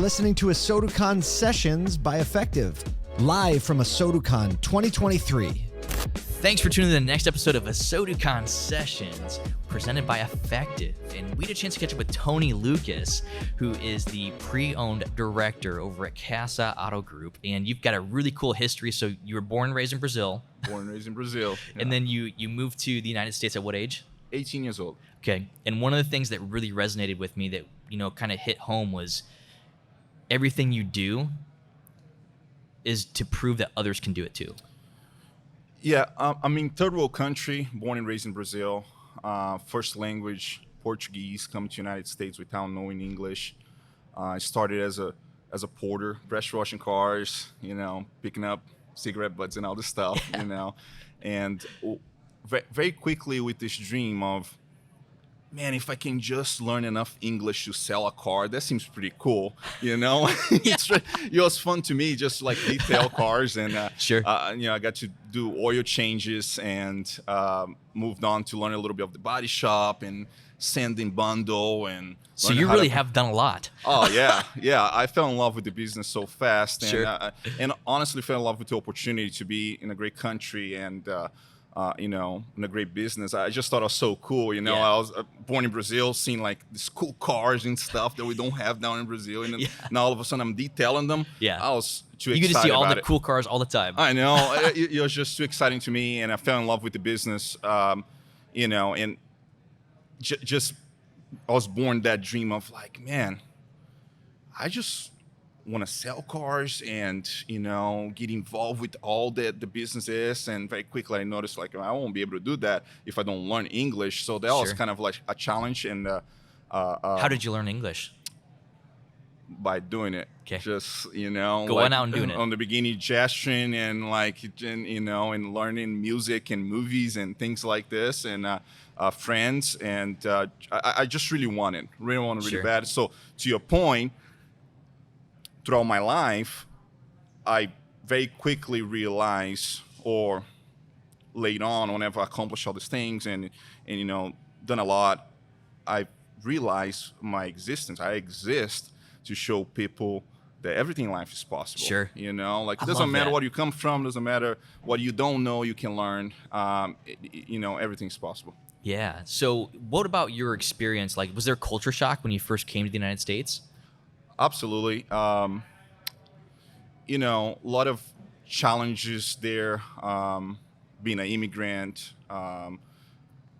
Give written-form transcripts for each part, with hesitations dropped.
listening to ASOTU CON Sessions by Effectv, live from ASOTU CON 2023. Thanks for tuning in to the next episode of ASOTU CON Sessions, presented by Effectv. And we had a chance to catch up with Tony Lucas, who is the pre-owned director over at Casa Auto Group. And you've got a really cool history. So you were born and raised in Brazil. Born and raised in Brazil. Yeah. And then you moved to the United States at what age? 18 years old. Okay. And one of the things that really resonated with me that, kind of hit home was everything you do is to prove that others can do it too. Yeah, I'm in third world country, born and raised in Brazil. First language, Portuguese, come to United States without knowing English. I started as a porter, pressure washing cars, picking up cigarette butts and all this stuff, And very quickly with this dream of, man, if I can just learn enough English to sell a car, that seems pretty cool, It was fun to me, just like detail cars, and sure. I got to do oil changes and moved on to learn a little bit of the body shop and sanding bundle and. So you really have done a lot. Oh yeah. I fell in love with the business so fast, and sure. And honestly fell in love with the opportunity to be in a great country and. In a great business. I just thought it was so cool. I was born in Brazil, seeing like these cool cars and stuff that we don't have down in Brazil. And then now all of a sudden I'm detailing them. Yeah. I was too You excited. get to see all the it. cool cars all the time. I know. It was just too exciting to me. And I fell in love with the business, and just I was born that dream of like, man, I just want to sell cars and get involved with all that the business is. And very quickly I noticed like I won't be able to do that if I don't learn English. So that was kind of like a challenge. And how did you learn English? By doing it. Okay. Just going out and doing it on the beginning, gesturing and and learning music and movies and things like this, and friends. And I just really wanted really bad. So to your point, throughout my life, I very quickly realized, or later on, whenever I accomplished all these things and done a lot, I realized my existence. I exist to show people that everything in life is possible. Sure. It doesn't matter what you come from, doesn't matter what you don't know, you can learn. Everything's possible. Yeah. So what about your experience? Like, was there culture shock when you first came to the United States? Absolutely. A lot of challenges there, being an immigrant. For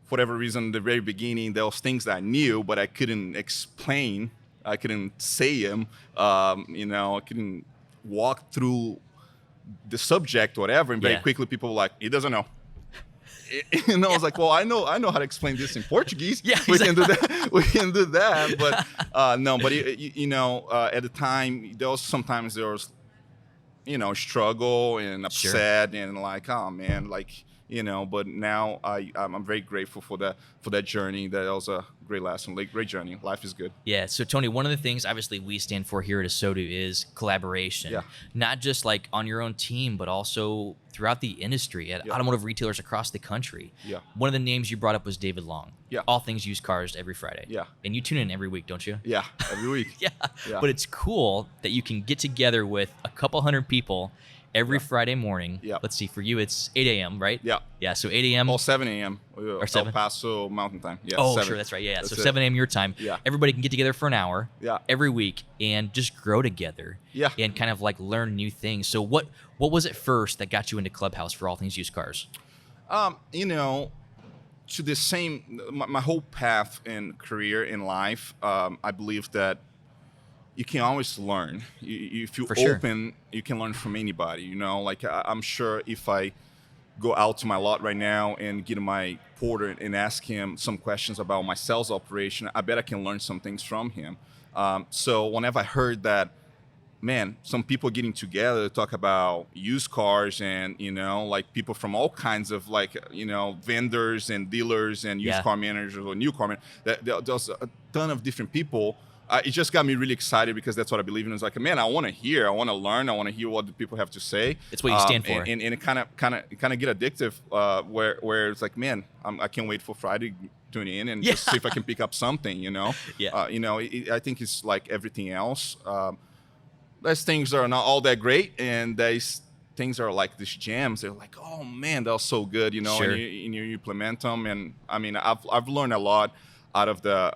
whatever reason, the very beginning, there was things that I knew, but I couldn't explain. I couldn't say them. I couldn't walk through the subject, whatever. And very quickly, people were like, he doesn't know. I was like, well, I know how to explain this in Portuguese. Yeah, we can do that. We can do that. But no. But at the time, there was struggle and upset and like, oh man, like But now I'm very grateful for that journey. That was a great lesson, like great journey. Life is good. Yeah. So Tony, one of the things obviously we stand for here at ASOTU is collaboration. Yeah. Not just like on your own team, but also throughout the industry at automotive retailers across the country. Yeah. One of the names you brought up was David Long. Yeah. All things used cars every Friday. Yeah. And you tune in every week, don't you? Yeah, every week. Yeah. But it's cool that you can get together with a couple hundred people every Friday morning. Yeah. Let's see, for you, it's 8 a.m., right? Yeah. Yeah, so 8 a.m. Or 7 a.m. Or 7? El Paso Mountain Time. Yeah. Oh, 7. sure, that's right. Yeah, That's so it. 7 a.m. your time. Yeah. Everybody can get together for an hour every week and just grow together. Yeah. And kind of like learn new things. So what was it first that got you into Clubhouse for all things used cars? To the same, my whole path and career in life, I believe that you can always learn. If you're open, you can learn from anybody. I'm sure if I go out to my lot right now and get my porter and ask him some questions about my sales operation, I bet I can learn some things from him. So whenever I heard that, man, some people getting together to talk about used cars and, like people from all kinds of vendors and dealers and used car managers or new car managers, there's a ton of different people. It just got me really excited because that's what I believe in. It's like, man, I want to learn, I want to hear what the people have to say. It's what you stand for. And it kind of get addictive, where it's like, man, I can't wait for Friday to tune in and just see if I can pick up something. Yeah. I think it's like everything else. there's things that are not all that great, and there's things that are like these gems. They're like, oh man, that was so good, you know, Sure. and you implement them. And I mean, I've learned a lot out of the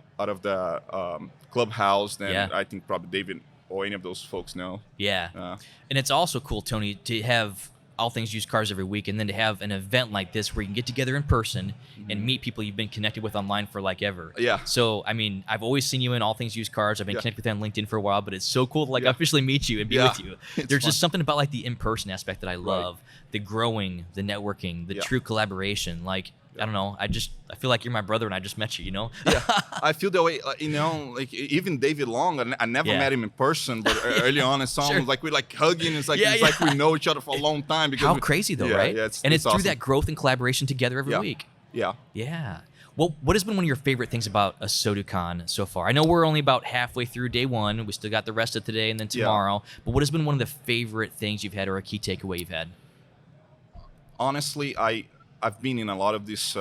clubhouse than Yeah. I think probably David or any of those folks know. Yeah. And it's also cool, Tony, to have All Things Used Cars every week, and then to have an event like this where you can get together in person and meet people you've been connected with online for like ever. Yeah. So, I mean, I've always seen you in All Things Used Cars. I've been connected with you on LinkedIn for a while, but it's so cool to like officially meet you and be with you. There's just something about like the in-person aspect that I love. The growing, the networking, the true collaboration. Like, I don't know. I feel like you're my brother and I just met you, you know? Yeah, I feel that way. You know, like even David Long, I never met him in person, but early on I saw him, like we're like hugging. It's like like we know each other for a long time. Because how crazy though, right? Yeah, and it's awesome. through that growth and collaboration together every week. Yeah. Yeah. Well, what has been one of your favorite things about ASOTU Con so far? I know we're only about halfway through day one. We still got the rest of today and then tomorrow. But what has been one of the favorite things you've had or a key takeaway you've had? Honestly, I've been in a lot of these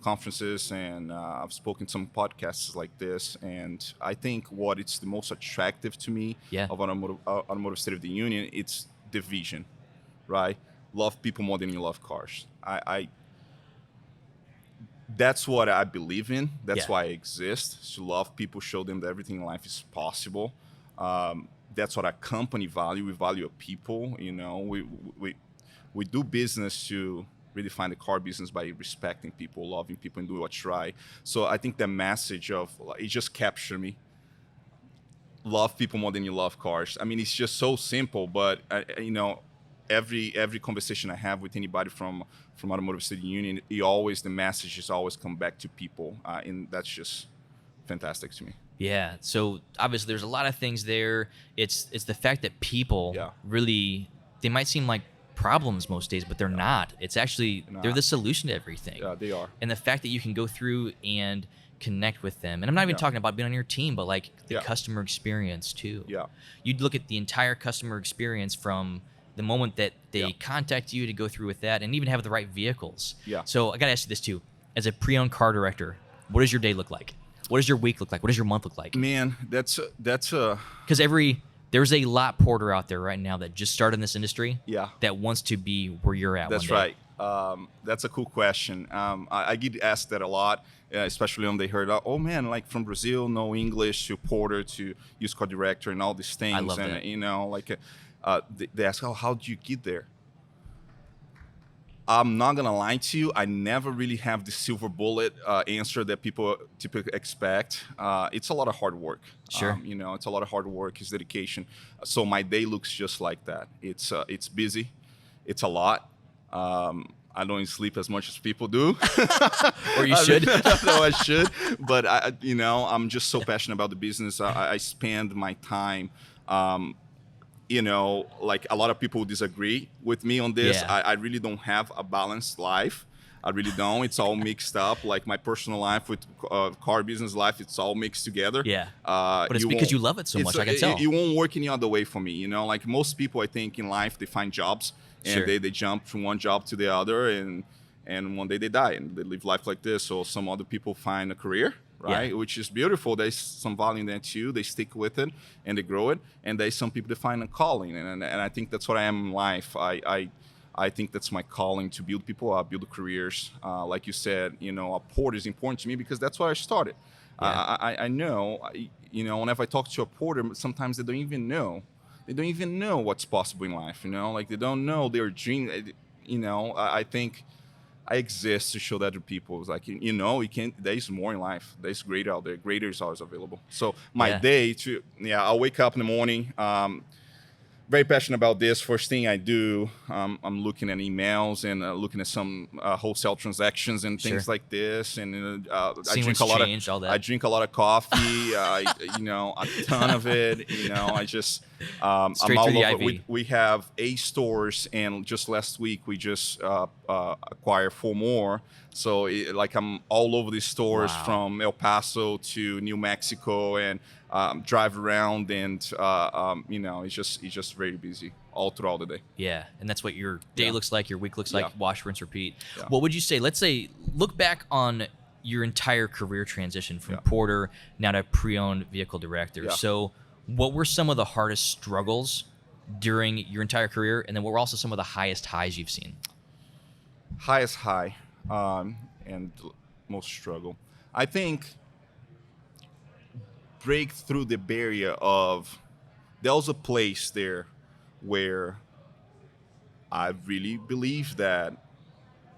conferences, and I've spoken some podcasts like this, and I think what it's the most attractive to me of Automotive State of the Union, it's the vision, right? Love people more than you love cars. That's what I believe in. That's why I exist, to love people, show them that everything in life is possible. That's what our company value. We value people, you know. We do business to redefine the car business by respecting people, loving people, and doing what's right. So I think the message of it just captured me. Love people more than you love cars. I mean, it's just so simple, but you know, every conversation I have with anybody from Automotive State Union, the message is always come back to people, and that's just fantastic to me. Yeah. So obviously, there's a lot of things there. It's the fact that people really, they might seem like problems most days, but they're not. It's actually they're the solution to everything. Yeah, they are. And the fact that you can go through and connect with them, and I'm not even talking about being on your team, but like the customer experience too. Yeah, you'd look at the entire customer experience from the moment that they contact you to go through with that, and even have the right vehicles. Yeah. So I gotta ask you this too: as a pre-owned car director, what does your day look like? What does your week look like? What does your month look like? Man, that's because there's a lot porter out there right now that just started in this industry that wants to be where you're at. That's right. That's a cool question. I get asked that a lot, especially when they heard, oh man, like from Brazil, no English, to porter, to used car director, and all these things. I love that. You know, like they ask, oh, how did you get there? I'm not gonna lie to you. I never really have the silver bullet answer that people typically expect. It's a lot of hard work. Sure. You know, it's a lot of hard work. It's dedication. So my day looks just like that. It's busy. It's a lot. I don't sleep as much as people do. Or you should. No, I should. But I'm just so passionate about the business. I spend my time. You know, like a lot of people disagree with me on this. Yeah. I really don't have a balanced life. I really don't. It's all mixed up. Like my personal life with car business life, it's all mixed together. Yeah. But it's because you love it so much, I can tell. It won't work any other way for me. You know, like most people, I think in life, they find jobs and they jump from one job to the other, and one day they die and they live life like this. Or some other people find a career, right? Yeah. Which is beautiful. There's some value in that too. They stick with it and they grow it. And there's some people that find a calling. And I think that's what I am in life. I think that's my calling, to build people up, build careers. Like you said, you know, a porter is important to me because that's where I started. Yeah. I know, you know, whenever I talk to a porter, sometimes they don't even know. They don't even know what's possible in life, you know? Like they don't know their dream. You know, I think I exist to show that to people. It's like, you know, there's more in life. There's greater out there. Greater is always available. So my day I'll wake up in the morning, very passionate about this. First thing I do, I'm looking at emails and looking at some wholesale transactions and things like this. And I drink a lot of coffee. You know, a ton of it. You know, I just I'm all over. We have 8 stores, and just last week we just acquired 4 more. So I'm all over these stores, from El Paso to New Mexico, and drive around, and you know, it's just very busy all throughout the day. Yeah, and that's what your day looks like, your week looks like. Wash, rinse, repeat. What would you say? Let's say, look back on your entire career transition from porter now to pre-owned vehicle director. So what were some of the hardest struggles during your entire career? And then what were also some of the highest highs you've seen? Highest high and most struggle. I think break through the barrier of, there was a place there where I really believe that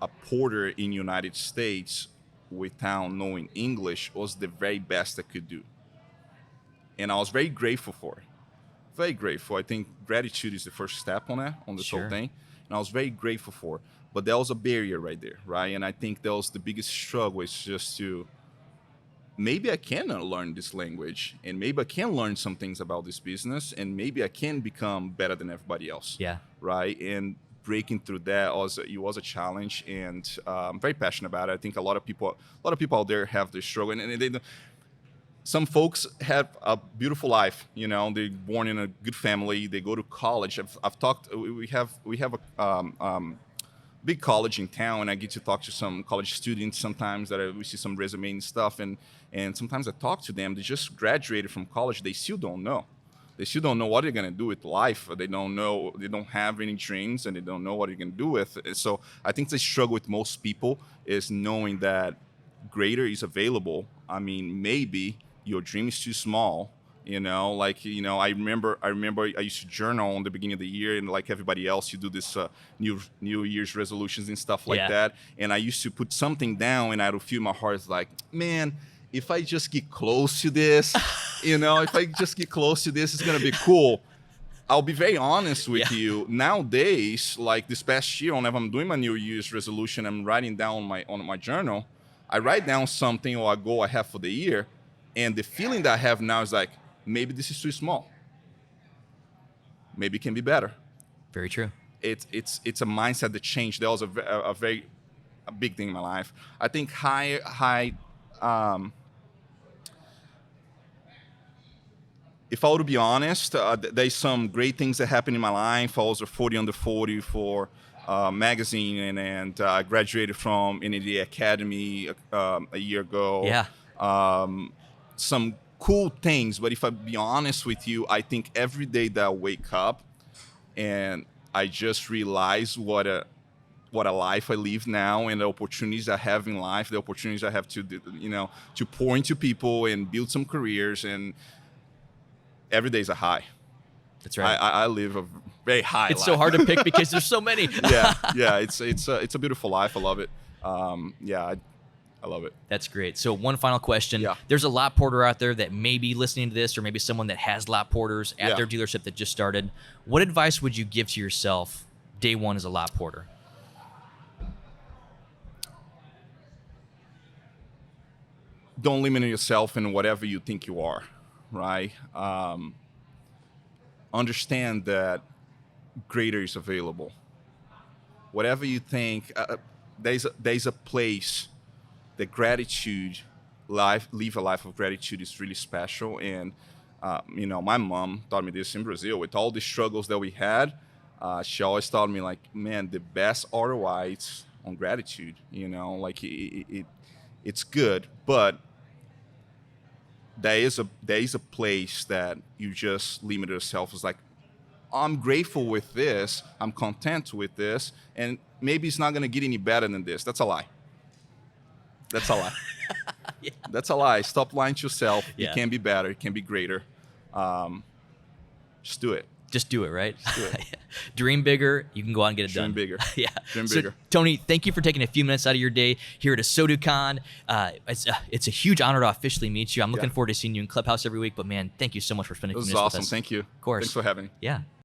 a porter in United States without knowing English was the very best I could do. And I was very grateful for it. Very grateful. I think gratitude is the first step on that, on this whole thing. And I was very grateful for it. But there was a barrier right there, right? And I think that was the biggest struggle, is just to, maybe I can learn this language, and maybe I can learn some things about this business, and maybe I can become better than everybody else. Yeah. Right? And breaking through that was a challenge, and I'm very passionate about it. I think a lot of people out there have this struggle, and some folks have a beautiful life. You know, they're born in a good family. They go to college. I've talked. We have a big college in town, and I get to talk to some college students sometimes we see some resume and stuff, and sometimes I talk to them. They just graduated from college. They still don't know. They still don't know what they're gonna do with life. They don't know. They don't have any dreams, and they don't know what they're gonna do with it. So I think the struggle with most people is knowing that greater is available. I mean, maybe your dream is too small. You know, like, you know, I remember I used to journal in the beginning of the year, and like everybody else, you do this New Year's resolutions and stuff like that. And I used to put something down, and I would feel my heart like, man, if I just get close to this, you know, if I just get close to this, it's gonna be cool. I'll be very honest with you. Nowadays, like this past year, whenever I'm doing my New Year's resolution, I'm writing down on my journal. I write down something or a goal I have for the year, and the feeling that I have now is like, maybe this is too small. Maybe it can be better. Very true. It's a mindset that changed. That was a big thing in my life. I think if I were to be honest, there's some great things that happened in my life. I was a 40 under 40 for magazine, and I graduated from NAD Academy a year ago. Yeah. Some cool things, but if I be honest with you, I think every day that I wake up and I just realize what a life I live now, and the opportunities I have in life, the opportunities I have to, you know, to pour into people and build some careers, and every day is a high. That's right. I live a very high It's life. so hard to pick because there's so many. yeah. It's a beautiful life. I love it. I love it. That's great. So one final question. Yeah. There's a lot porter out there that may be listening to this, or maybe someone that has lot porters at their dealership that just started. What advice would you give to yourself day one as a lot porter? Don't limit yourself in whatever you think you are, right? Understand that greater is available. Whatever you think, there's a place that gratitude, live a life of gratitude is really special. And, you know, my mom taught me this in Brazil. With all the struggles that we had, she always taught me, like, man, the best ROI is on gratitude. You know, like it's good, but there is a place that you just limit yourself. It's like, I'm grateful with this, I'm content with this, and maybe it's not gonna get any better than this. That's a lie. That's a lie. That's a lie. Stop lying to yourself. It can be better. It can be greater. Just do it. Just do it, right? Just do it. Dream bigger. You can go out and get it done. Dream bigger. Dream So, bigger. Tony, thank you for taking a few minutes out of your day here at ASOTU Con. It's a huge honor to officially meet you. I'm looking forward to seeing you in Clubhouse every week. But man, thank you so much for spending a few This is minutes awesome. with us. Thank you. Of course. Thanks for having me. Yeah.